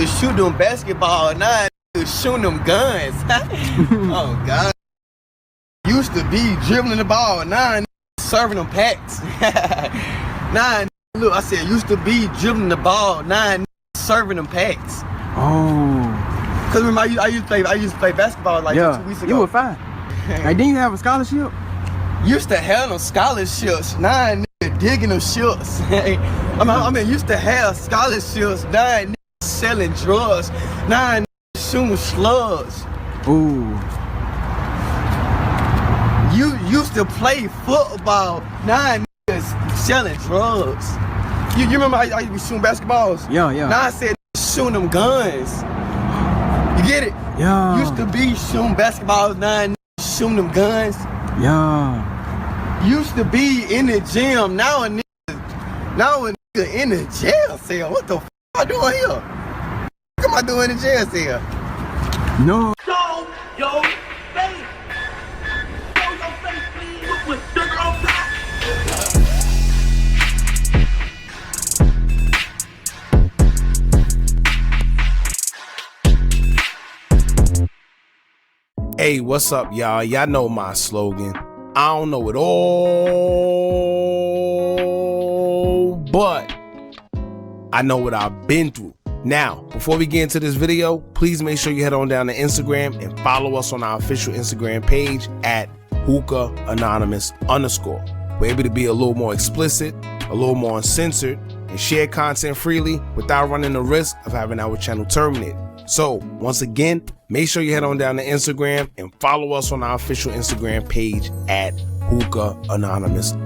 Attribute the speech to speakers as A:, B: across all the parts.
A: to shoot them basketball, now shooting them guns. Oh God. Used to be dribbling the ball, now serving them packs. Nah, look, I said used to be dribbling the ball, now serving them packs.
B: Oh.
A: Cause remember I used to play basketball like 2 weeks ago.
B: You were fine. Hey, didn't you have a scholarship?
A: Used to have them scholarships, now digging them shirts. I mean, used to have scholarships, now selling drugs, now shooting slugs.
B: Ooh.
A: You used to play football, now selling drugs. You remember I used to be shooting basketballs?
B: Yeah.
A: Now I said shooting them guns. You get it?
B: Yeah.
A: Used to be shooting basketballs, now shooting them guns.
B: Yeah.
A: Used to be in the gym, now a nigga in the jail cell. What the f am I doing here? What am I doing in the jail cell?
B: No.
C: Show your face. Show your face, please. With sugar on top.
D: Hey, what's up, y'all? Y'all know my slogan. I don't know it all, but I know what I've been through. Now, before we get into this video, please make sure you head on down to Instagram and follow us on our official Instagram page at hookah_anonymous_. We're able to be a little more explicit, a little more uncensored, and share content freely without running the risk of having our channel terminated. So, once again, make sure you head on down to Instagram and follow us on our official Instagram page at hookah_anonymous_.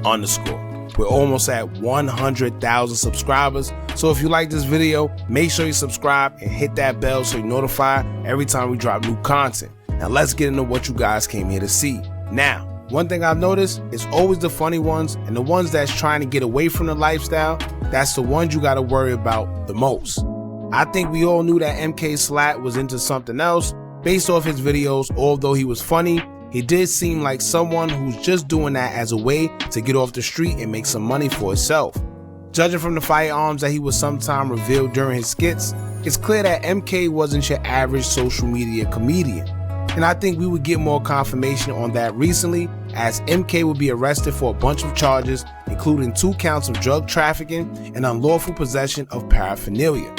D: We're almost at 100,000 subscribers, so if you like this video, make sure you subscribe and hit that bell so you're notified every time we drop new content. Now let's get into what you guys came here to see. Now, one thing I've noticed is always the funny ones and the ones that's trying to get away from the lifestyle, that's the ones you gotta worry about the most. I think we all knew that MK Slat was into something else based off his videos. Although he was funny, he did seem like someone who's just doing that as a way to get off the street and make some money for himself. Judging from the firearms that he would sometime reveal during his skits, it's clear that MK wasn't your average social media comedian. And I think we would get more confirmation on that recently, as MK will be arrested for a bunch of charges, including 2 counts of drug trafficking and unlawful possession of paraphernalia.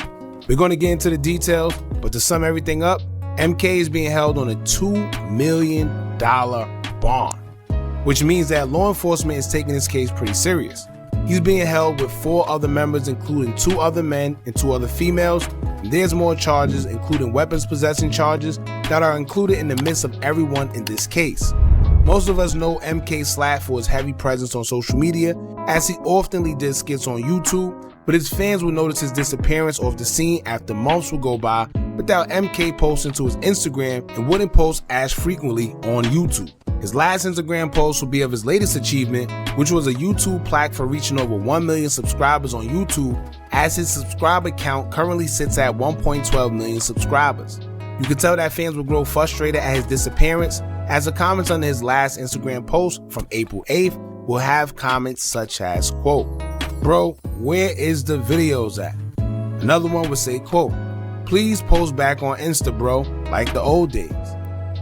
D: We're going to get into the details, but to sum everything up, MK is being held on a $2 million bond, which means that law enforcement is taking this case pretty serious. He's being held with 4 other members, including 2 other men and 2 other females, and there's more charges, including weapons possession charges, that are included in the midst of everyone in this case. Most of us know MK Slat for his heavy presence on social media, as he oftenly did skits on YouTube, but his fans will notice his disappearance off the scene after months will go by without MK posting to his Instagram and wouldn't post as frequently on YouTube. His last Instagram post will be of his latest achievement, which was a YouTube plaque for reaching over 1 million subscribers on YouTube, as his subscriber count currently sits at 1.12 million subscribers. You can tell that fans will grow frustrated at his disappearance, as the comments under his last Instagram post from April 8th will have comments such as, quote, "Bro, where is the videos at?" Another one would say, quote, "Please post back on Insta, bro, like the old days."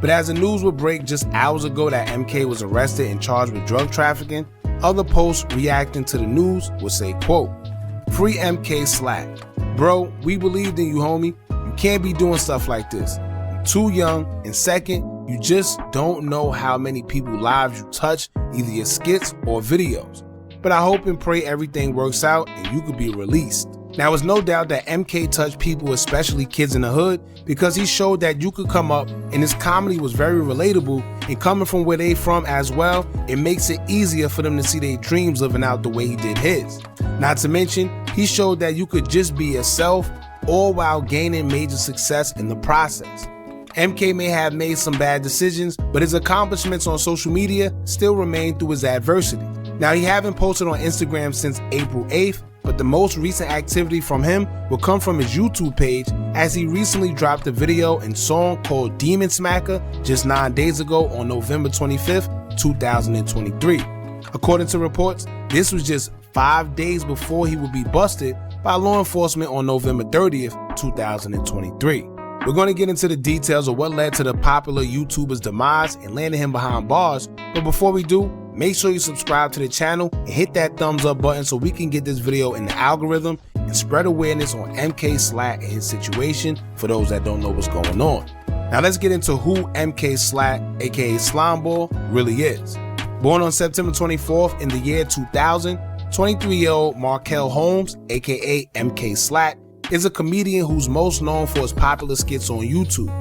D: But as the news would break just hours ago that MK was arrested and charged with drug trafficking, other posts reacting to the news would say, quote, "Free MK Slat. Bro, we believed in you, homie. You can't be doing stuff like this. You're too young, and second, you just don't know how many people's lives you touch, either your skits or videos. But I hope and pray everything works out and you could be released." Now, it's no doubt that MK touched people, especially kids in the hood, because he showed that you could come up, and his comedy was very relatable, and coming from where they from as well, it makes it easier for them to see their dreams living out the way he did his. Not to mention, he showed that you could just be yourself, all while gaining major success in the process. MK may have made some bad decisions, but his accomplishments on social media still remain through his adversity. Now, he haven't posted on Instagram since April 8th, but the most recent activity from him will come from his YouTube page, as he recently dropped a video and song called Demon Smacker just 9 days ago on November 25th, 2023. According to reports, this was just 5 days before he would be busted by law enforcement on November 30th, 2023. We're going to get into the details of what led to the popular YouTuber's demise and landing him behind bars, but before we do, make sure you subscribe to the channel and hit that thumbs up button so we can get this video in the algorithm and spread awareness on MK Slat and his situation for those that don't know what's going on. Now let's get into who MK Slat, aka Slimeball, really is. Born on September 24th in the year 2000, 23-year-old Markel Holmes, aka MK Slat, is a comedian who's most known for his popular skits on YouTube.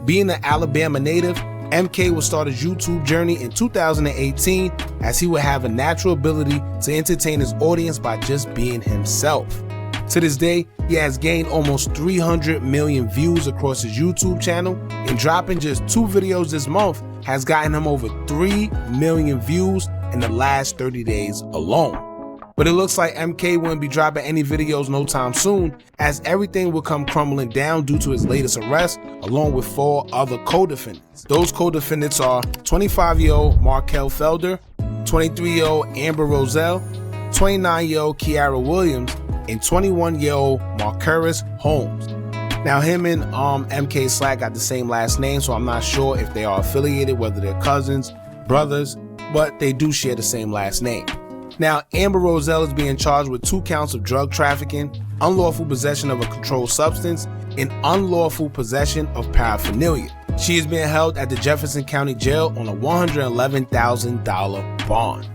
D: Being an Alabama native, MK would start his YouTube journey in 2018 as he would have a natural ability to entertain his audience by just being himself. To this day, he has gained almost 300 million views across his YouTube channel, and dropping just 2 videos this month has gotten him over 3 million views in the last 30 days alone. But it looks like MK wouldn't be dropping any videos no time soon, as everything will come crumbling down due to his latest arrest, along with 4 other co-defendants. Those co-defendants are 25-year-old Markel Felder, 23-year-old Amber Roselle, 29-year-old Kiara Williams, and 21-year-old Marcurus Holmes. Now him and MK Slat got the same last name, so I'm not sure if they are affiliated, whether they're cousins, brothers, but they do share the same last name. Now, Amber Roselle is being charged with 2 counts of drug trafficking, unlawful possession of a controlled substance, and unlawful possession of paraphernalia. She is being held at the Jefferson County Jail on a $111,000 bond.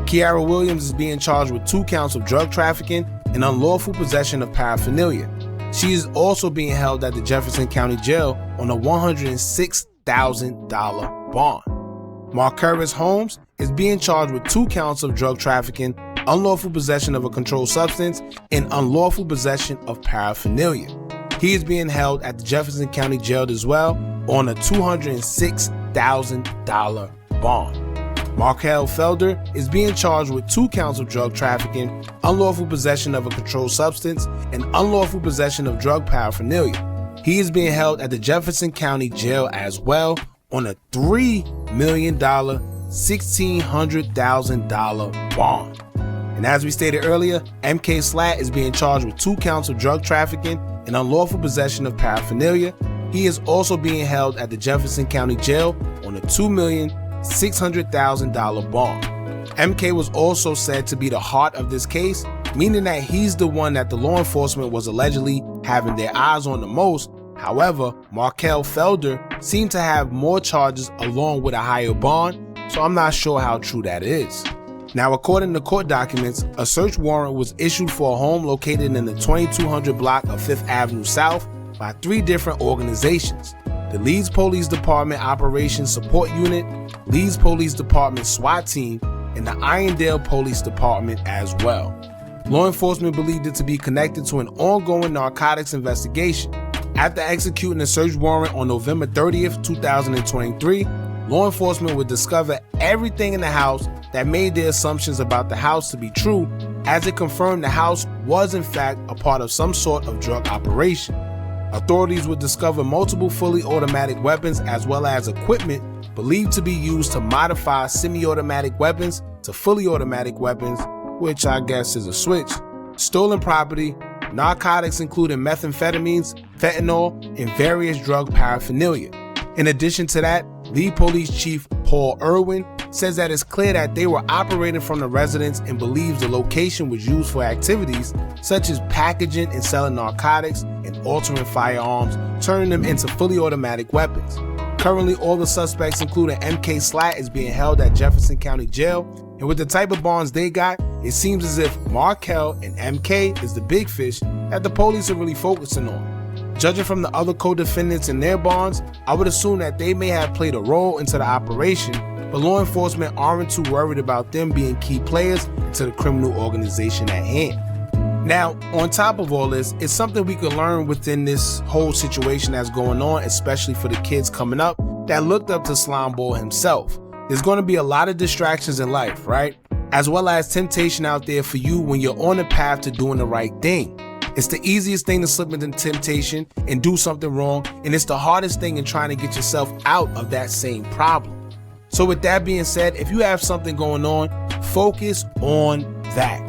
D: Kiara Williams is being charged with 2 counts of drug trafficking and unlawful possession of paraphernalia. She is also being held at the Jefferson County Jail on a $106,000 bond. Marcurus Holmes is being charged with 2 counts of drug trafficking, unlawful possession of a controlled substance, and unlawful possession of paraphernalia. He is being held at the Jefferson County Jail as well on a $206,000 bond. Markel Felder is being charged with 2 counts of drug trafficking, unlawful possession of a controlled substance, and unlawful possession of drug paraphernalia. He is being held at the Jefferson County Jail as well on a $3 million, $1,600,000 bond. And as we stated earlier, MK Slat is being charged with 2 counts of drug trafficking and unlawful possession of paraphernalia. He is also being held at the Jefferson County Jail on a $2,600,000 bond. MK was also said to be the heart of this case, meaning that he's the one that the law enforcement was allegedly having their eyes on the most. However, Markel Felder seemed to have more charges along with a higher bond, so I'm not sure how true that is. Now, according to court documents, a search warrant was issued for a home located in the 2200 block of 5th Avenue South by 3 different organizations: the Leeds Police Department Operations Support Unit, Leeds Police Department SWAT Team, and the Irondale Police Department as well. Law enforcement believed it to be connected to an ongoing narcotics investigation. After executing a search warrant on November 30th, 2023, law enforcement would discover everything in the house that made their assumptions about the house to be true, as it confirmed the house was in fact a part of some sort of drug operation. Authorities would discover multiple fully automatic weapons as well as equipment believed to be used to modify semi-automatic weapons to fully automatic weapons, which I guess is a switch, stolen property, narcotics including methamphetamines, fentanyl, and various drug paraphernalia. In addition to that, Lead Police Chief Paul Irwin says that it's clear that they were operating from the residence and believes the location was used for activities such as packaging and selling narcotics and altering firearms, turning them into fully automatic weapons. Currently, all the suspects, including MK Slat, is being held at Jefferson County Jail, and with the type of bonds they got, it seems as if Markel and MK is the big fish that the police are really focusing on. Judging from the other co-defendants and their bonds, I would assume that they may have played a role into the operation, but law enforcement aren't too worried about them being key players into the criminal organization at hand. Now, on top of all this, it's something we could learn within this whole situation that's going on, especially for the kids coming up that looked up to Slimeball himself. There's going to be a lot of distractions in life, right? As well as temptation out there for you when you're on the path to doing the right thing. It's the easiest thing to slip into temptation and do something wrong, and it's the hardest thing in trying to get yourself out of that same problem. So with that being said, if you have something going on, focus on that.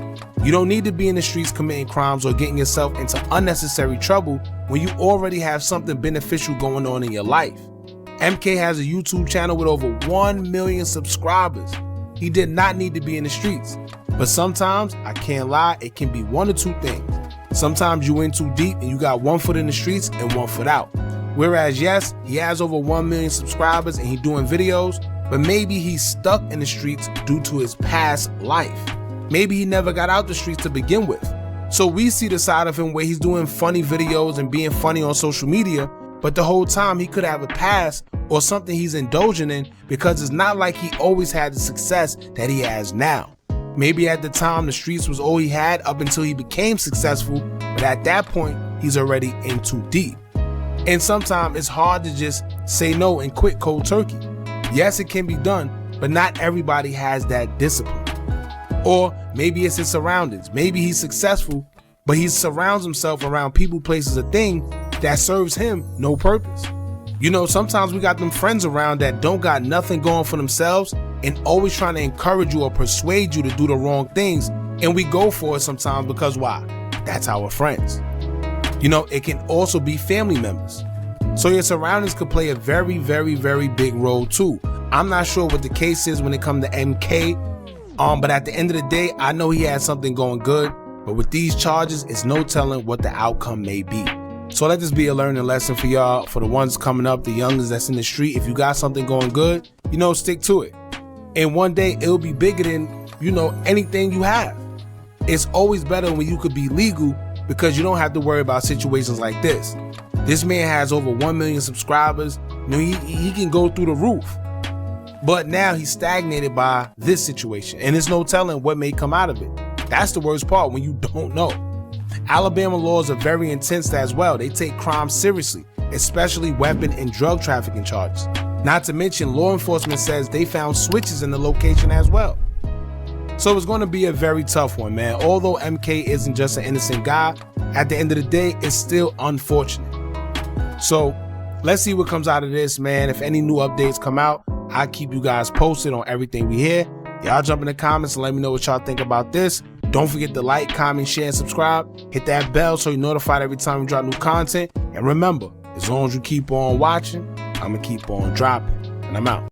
D: You don't need to be in the streets committing crimes or getting yourself into unnecessary trouble when you already have something beneficial going on in your life. MK has a YouTube channel with over 1 million subscribers. He did not need to be in the streets. But sometimes, I can't lie, it can be one or two things. Sometimes you in too deep and you got 1 foot in the streets and 1 foot out. Whereas yes, he has over 1 million subscribers and he's doing videos, but maybe he's stuck in the streets due to his past life. Maybe he never got out the streets to begin with. So we see the side of him where he's doing funny videos and being funny on social media, but the whole time he could have a past or something he's indulging in, because it's not like he always had the success that he has now. Maybe at the time the streets was all he had up until he became successful, but at that point he's already in too deep. And sometimes it's hard to just say no and quit cold turkey. Yes, it can be done, but not everybody has that discipline. Or maybe it's his surroundings. Maybe he's successful, but he surrounds himself around people, places, or things that serves him no purpose. You know, sometimes we got them friends around that don't got nothing going for themselves and always trying to encourage you or persuade you to do the wrong things. And we go for it sometimes because why? That's our friends. You know, it can also be family members. So your surroundings could play a very, very, very big role too. I'm not sure what the case is when it comes to MK. But at the end of the day, I know he had something going good, but with these charges, it's no telling what the outcome may be. So let this be a learning lesson for y'all, for the ones coming up, the youngins that's in the street. If you got something going good, you know, stick to it. And one day it'll be bigger than, you know, anything you have. It's always better when you could be legal because you don't have to worry about situations like this. This man has over 1 million subscribers. You know, he can go through the roof. But now he's stagnated by this situation, and there's no telling what may come out of it. That's the worst part, when you don't know. Alabama laws are very intense as well. They take crime seriously, especially weapon and drug trafficking charges. Not to mention, law enforcement says they found switches in the location as well. So it's going to be a very tough one, man. Although MK isn't just an innocent guy, at the end of the day, it's still unfortunate. So let's see what comes out of this, man. If any new updates come out, I'll keep you guys posted on everything we hear. Y'all jump in the comments and let me know what y'all think about this. Don't forget to like, comment, share, and subscribe. Hit that bell so you're notified every time we drop new content. And remember, as long as you keep on watching, I'm going to keep on dropping. And I'm out.